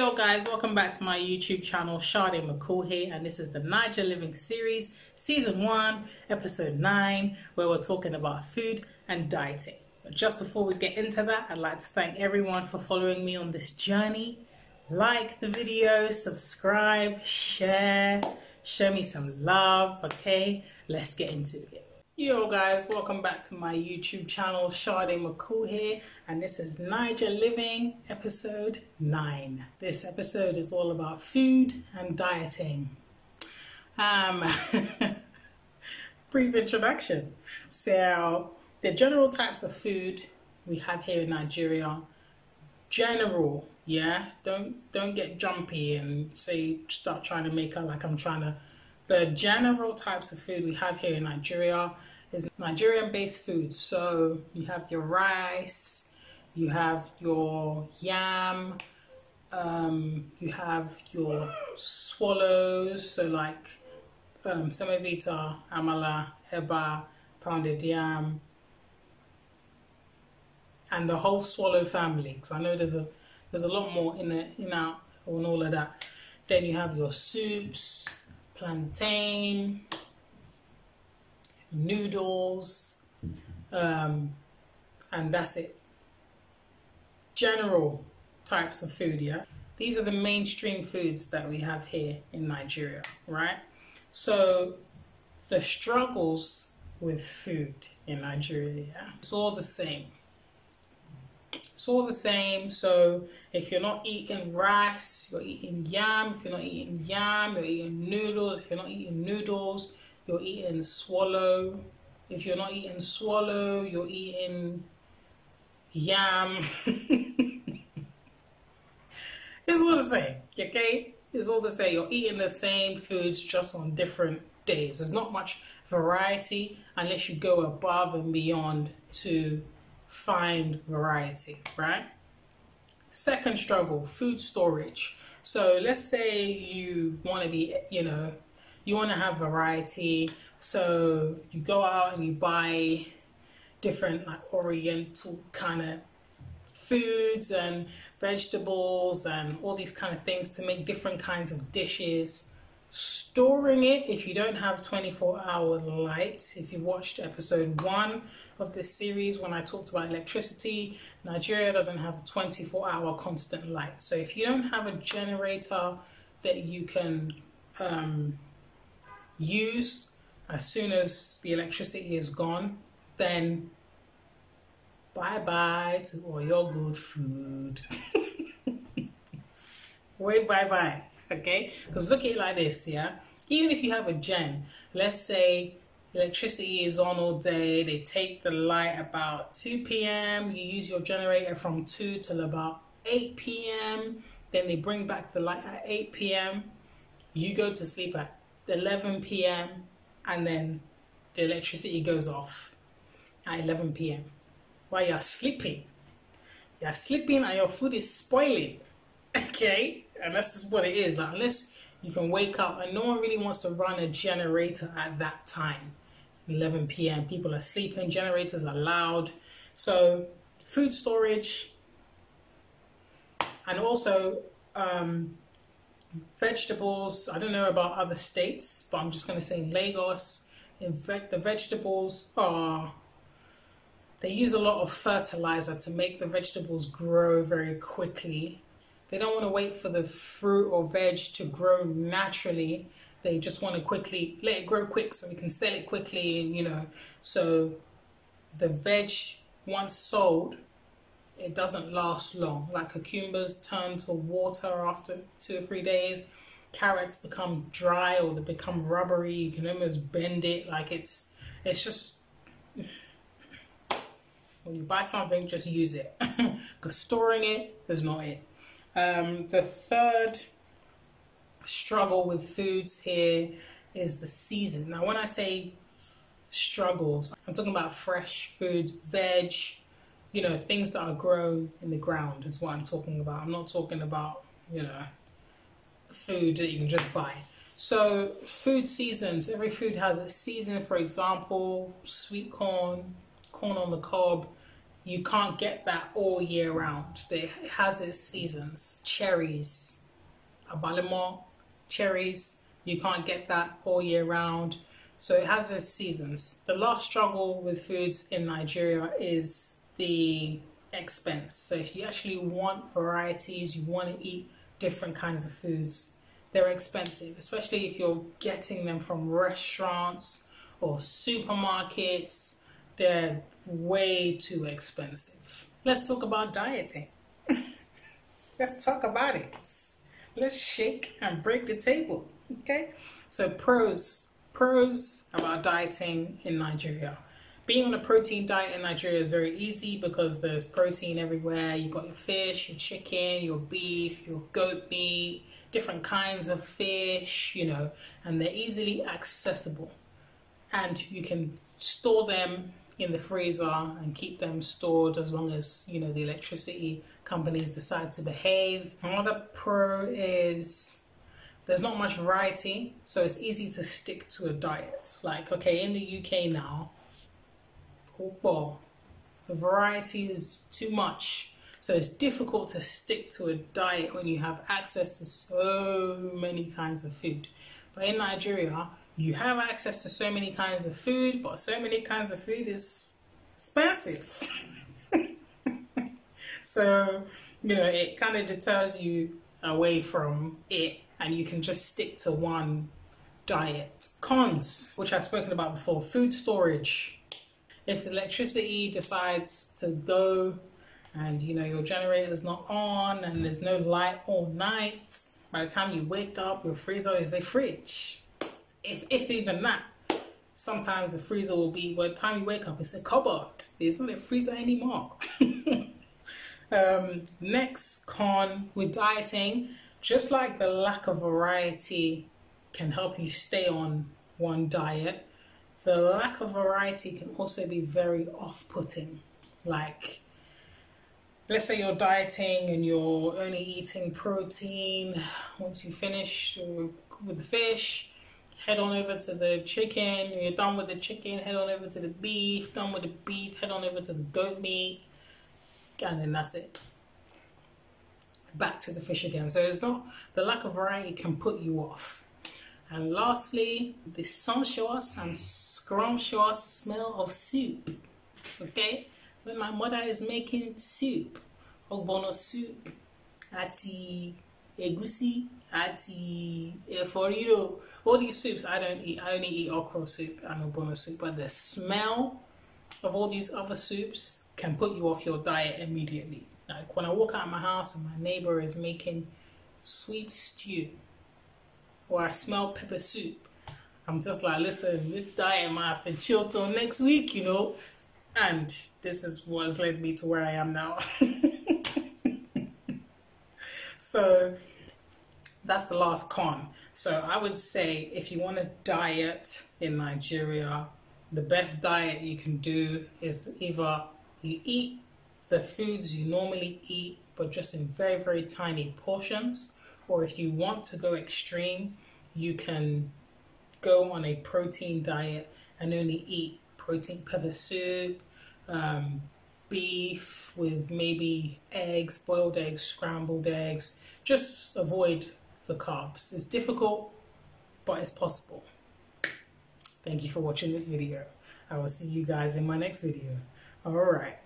Yo guys, welcome back to my YouTube channel. Sade McCall here, and this is the Naija Living Series, Season 1, Episode 9, where we're talking about food and dieting. But just before we get into that, I'd like to thank everyone for following me on this journey. Like the video, subscribe, share, show me some love, okay? Let's get into it. Yo guys, welcome back to my YouTube channel. Sade McCall here, and this is Naija Living Episode 9. This episode is all about food and dieting. Brief introduction. So, the general types of food we have here in Nigeria, general, yeah? Don't get jumpy and start trying to make it like I'm trying to. The general types of food we have here in Nigeria is Nigerian-based food. So you have your rice, you have your yam, you have your swallows, so like semovita, amala, eba, pounded yam, and the whole swallow family. Because I know there's a lot more in all of that. Then you have your soups, plantain, noodles, and that's it. General types of food, yeah? These are the mainstream foods that we have here in Nigeria, right? So the struggles with food in Nigeria, yeah? It's all the same. It's all the same. So if you're not eating rice, you're eating yam. If you're not eating yam, you're eating noodles. If you're not eating noodles, you're eating swallow. If you're not eating swallow, you're eating yam. It's all the same, okay? It's all the same. You're eating the same foods just on different days. There's not much variety unless you go above and beyond to find variety, right? Second struggle, food storage. So let's say you want to be, you want to have variety. So you go out and you buy different like oriental kind of foods and vegetables and all these kind of things to make different kinds of dishes. Storing it, if you don't have 24-hour light, if you watched episode 1 of this series when I talked about electricity, Nigeria doesn't have 24-hour constant light. So if you don't have a generator that you can use as soon as the electricity is gone, then bye-bye to all your good food. Wait, bye-bye. Okay, because look at it like this, yeah? Even if you have a gen, let's say electricity is on all day, they take the light about 2 p.m, you use your generator from 2 till about 8 p.m, then they bring back the light at 8 p.m, you go to sleep at 11 p.m, and then the electricity goes off at 11 p.m. while you're sleeping. You're sleeping and your food is spoiling, okay? And that's just what it is. Like, unless you can wake up, and no one really wants to run a generator at that time, 11 p.m. People are sleeping, generators are loud. So food storage, and also vegetables. I don't know about other states, but I'm just going to say Lagos. The vegetables they use a lot of fertilizer to make the vegetables grow very quickly. They don't want to wait for the fruit or veg to grow naturally. They just want to quickly let it grow quick so we can sell it quickly, and so the veg, once sold, it doesn't last long. Like cucumbers turn to water after 2 or 3 days. Carrots become dry or they become rubbery. You can almost bend it. Like it's just, when you buy something, just use it. Because storing it is not it. The third struggle with foods here is the season. Now, when I say struggles, I'm talking about fresh foods, veg, things that are grown in the ground is what I'm talking about. I'm not talking about, food that you can just buy. So, food seasons. Every food has a season. For example, sweet corn, corn on the cob, you can't get that all year round. It has its seasons. Cherries, abalimo, cherries, you can't get that all year round. So it has its seasons. The last struggle with foods in Nigeria is the expense. So if you actually want varieties, you want to eat different kinds of foods, they're expensive, especially if you're getting them from restaurants or supermarkets. They're way too expensive. Let's talk about dieting. Let's talk about it. Let's shake and break the table. Okay, so pros about dieting in Nigeria. Being on a protein diet in Nigeria is very easy because there's protein everywhere. You've got your fish, your chicken, your beef, your goat meat, different kinds of fish, you know, and they're easily accessible. And you can store them in the freezer and keep them stored as long as, you know, the electricity companies decide to behave. Another pro is there's not much variety, so it's easy to stick to a diet. Like, okay, in the UK now, well, the variety is too much, so it's difficult to stick to a diet when you have access to so many kinds of food. But in Nigeria, you have access to so many kinds of food, but so many kinds of food is expensive. So, you know, it kind of deters you away from it, and you can just stick to one diet. Cons, which I've spoken about before: food storage. If the electricity decides to go and, you know, your generator's not on and there's no light all night, by the time you wake up, your freezer is a fridge. If even that. Sometimes the freezer will be, by the time you wake up, it's a cupboard. It's not a freezer anymore. Next con with dieting, just like the lack of variety can help you stay on one diet, the lack of variety can also be very off-putting. Like, let's say you're dieting and you're only eating protein. Once you finish with the fish, head on over to the chicken. You're done with the chicken, head on over to the beef. Done with the beef, head on over to the goat meat. And then that's it. Back to the fish again. So it's not, the lack of variety can put you off. And lastly, the sumptuous and scrumptious smell of soup. Okay? When my mother is making soup, ogbono soup, ati egusi, ati eforiro, all these soups I don't eat. I only eat okra soup and ogbono soup. But the smell of all these other soups can put you off your diet immediately. Like when I walk out of my house and my neighbor is making sweet stew, or I smell pepper soup, I'm just like, listen, this diet might have to chill till next week, you know. And this is what has led me to where I am now. So that's the last con. So I would say if you want to diet in Nigeria, the best diet you can do is either you eat the foods you normally eat, but just in very, very tiny portions. Or if you want to go extreme, you can go on a protein diet and only eat protein pepper soup, beef with maybe eggs, boiled eggs, scrambled eggs. Just avoid the carbs. It's difficult, but it's possible. Thank you for watching this video. I will see you guys in my next video. All right.